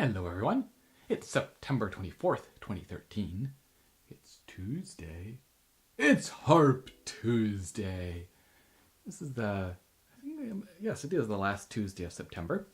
Hello everyone, it's September 24th, 2013. It's Tuesday. It's Harp Tuesday. This is yes, it is the last Tuesday of September.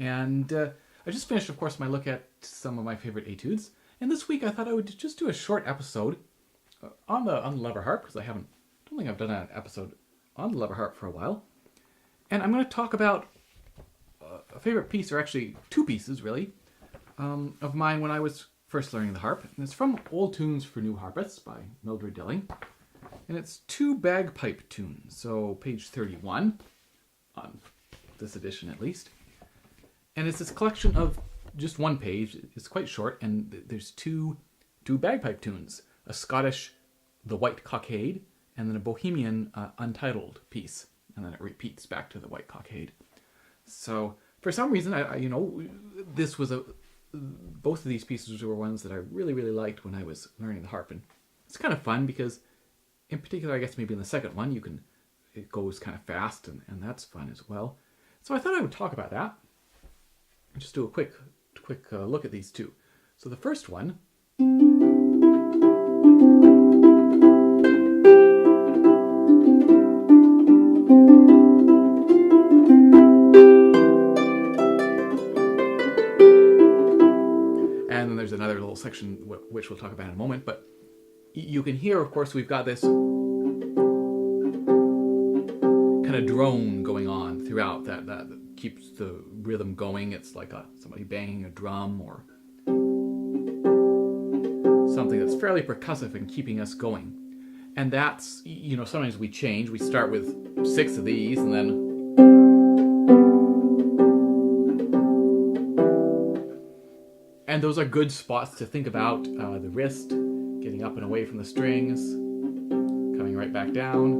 And I just finished, of course, my look at some of my favorite etudes. And this week I thought I would just do a short episode on the lever harp, because I don't think I've done an episode on the lever harp for a while. And I'm going to talk about a favorite piece, or actually two pieces really, of mine when I was first learning the harp. And it's from Old Tunes for New Harpists by Mildred Dilling. And it's two bagpipe tunes, so page 31, on this edition at least. And it's this collection of just one page. It's quite short, and there's two bagpipe tunes. A Scottish, the White Cockade, and then a Bohemian untitled piece. And then it repeats back to the White Cockade. So for some reason, this was both of these pieces were ones that I really, really liked when I was learning the harp. And it's kind of fun because, in particular, I guess maybe in the second one, it goes kind of fast, and that's fun as well. So I thought I would talk about that. Just do a quick look at these two. So the first one, and then there's another little section which we'll talk about in a moment, but you can hear, of course, we've got this kind of drone going on throughout that keeps the rhythm going. It's like somebody banging a drum or something that's fairly percussive and keeping us going. And that's, sometimes we change. We start with 6 of these, and then those are good spots to think about. The wrist getting up and away from the strings, coming right back down,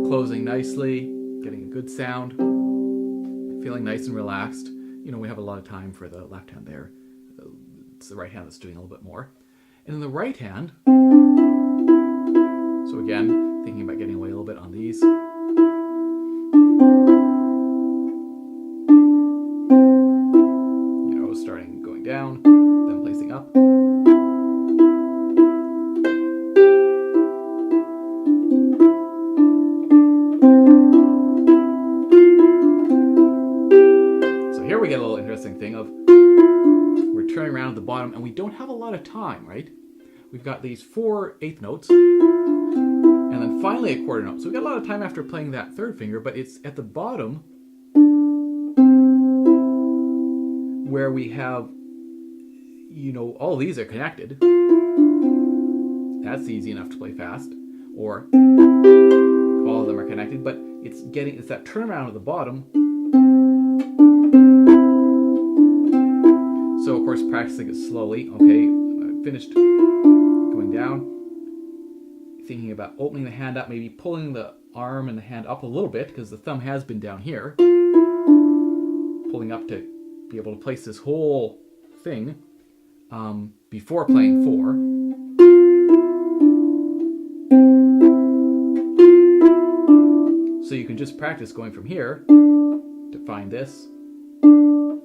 closing nicely, getting a good sound, feeling nice and relaxed. We have a lot of time for the left hand there. It's the right hand that's doing a little bit more. And then the right hand, so again, thinking about getting away a little bit on these. Starting going down, then placing up. So here we get a little interesting thing of we're turning around at the bottom, and we don't have a lot of time, right? We've got these 4 eighth notes, and then finally a quarter note. So we've got a lot of time after playing that third finger, but it's at the bottom where we have, all these are connected. That's easy enough to play fast. Or all of them are connected, but it's that turnaround at the bottom. So of course practicing it slowly. Okay, I finished going down. Thinking about opening the hand up, maybe pulling the arm and the hand up a little bit, because the thumb has been down here. Pulling up to be able to place this whole thing before playing 4. So you can just practice going from here to find this. And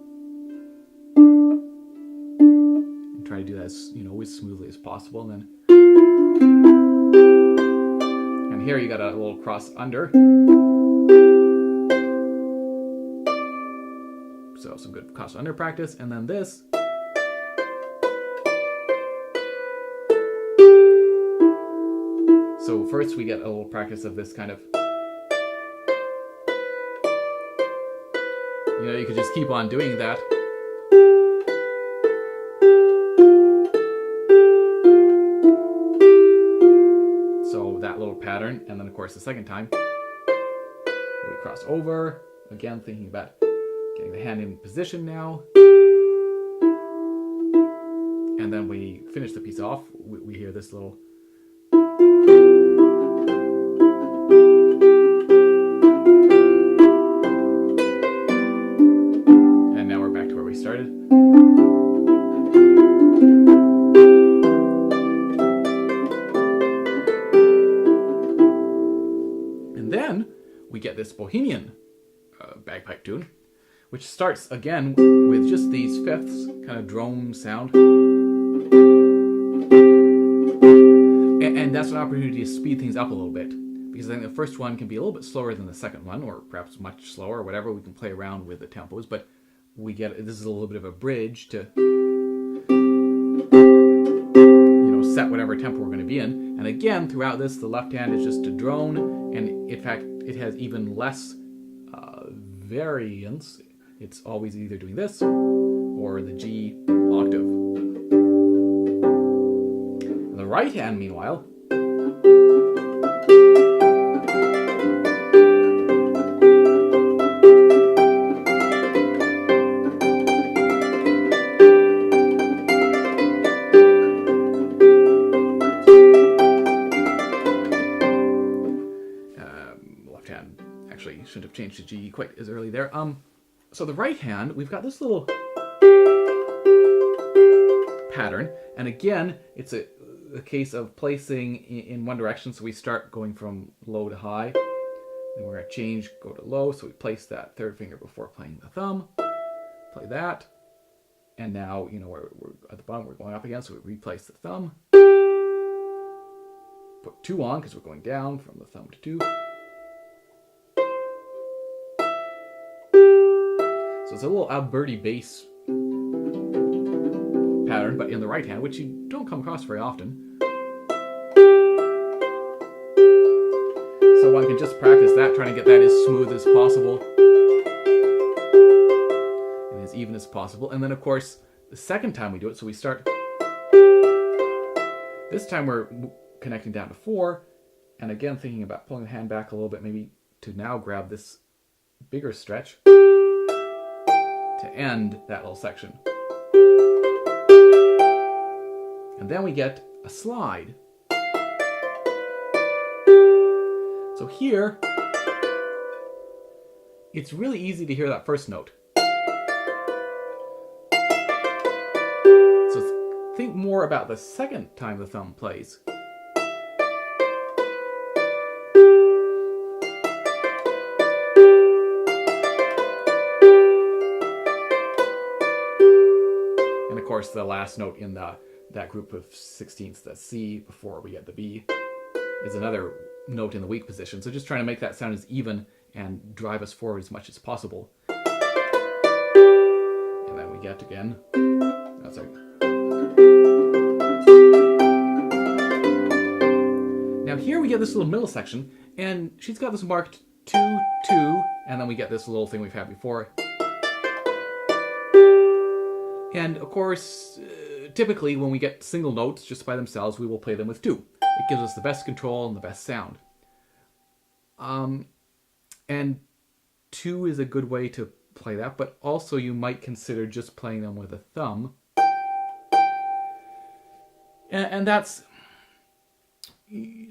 try to do that as smoothly as possible. And here you got a little cross under. So some good cross under practice, and then this. So first we get a little practice of this kind of, you could just keep on doing that. So that little pattern, and then of course the second time, we cross over, again thinking about getting the hand in position now. And then we finish the piece off. We hear this little. And now we're back to where we started. And then we get this Bohemian bagpipe tune, which starts again with just these fifths, kind of drone sound. And that's an opportunity to speed things up a little bit, because I think the first one can be a little bit slower than the second one, or perhaps much slower, or whatever. We can play around with the tempos, but this is a little bit of a bridge to set whatever tempo we're going to be in. And again, throughout this, the left hand is just a drone, and in fact, it has even less variance. It's always either doing this or the G octave. And the right hand, meanwhile, shouldn't have changed to G quite as early there. So the right hand, we've got this little pattern, and again, it's a case of placing in one direction. So we start going from low to high, then we're going to change, go to low. So we place that third finger before playing the thumb, play that, and now we're at the bottom. We're going up again, so we replace the thumb, put 2 on because we're going down from the thumb to 2. So it's a little Alberti bass pattern, but in the right hand, which you don't come across very often. So one can just practice that, trying to get that as smooth as possible and as even as possible. And then, of course, the second time we do it, so we start. This time we're connecting down to 4, and again thinking about pulling the hand back a little bit, maybe to now grab this bigger stretch to end that little section. And then we get a slide. So here, it's really easy to hear that first note. So think more about the second time the thumb plays. Of course, the last note in that group of 16ths, the C before we get the B, is another note in the weak position. So just trying to make that sound as even and drive us forward as much as possible. And then we get again. Oh, sorry. Now here we get this little middle section, and she's got this marked 2, 2, and then we get this little thing we've had before. And of course, typically when we get single notes just by themselves, we will play them with 2. It gives us the best control and the best sound. And 2 is a good way to play that, but also you might consider just playing them with a thumb. And that's, I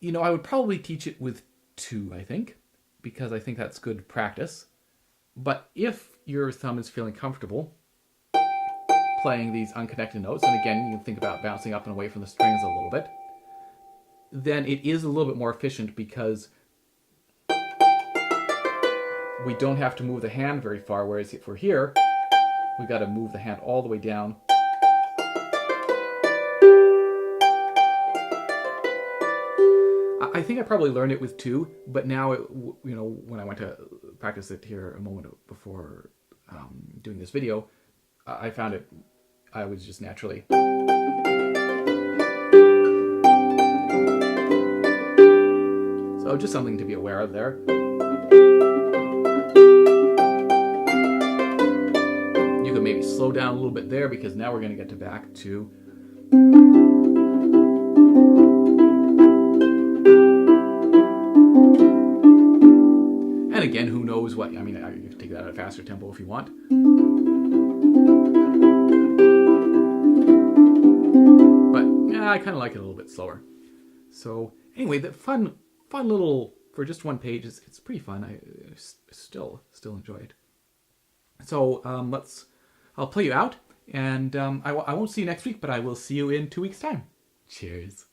would probably teach it with 2, I think, because I think that's good practice. But if your thumb is feeling comfortable playing these unconnected notes, and again, you can think about bouncing up and away from the strings a little bit, then it is a little bit more efficient because we don't have to move the hand very far, whereas if we're here, we've got to move the hand all the way down. I think I probably learned it with 2, but now, when I went to practice it here a moment before doing this video, I found I was just naturally. So just something to be aware of there. You can maybe slow down a little bit there, because now we're going to get back to. And again, who knows what, you can take that at a faster tempo if you want. But yeah, I kind of like it a little bit slower. So anyway, the fun little, for just one page, it's pretty fun. I still enjoy it. So I'll play you out, and I won't see you next week, but I will see you in 2 weeks' time. Cheers.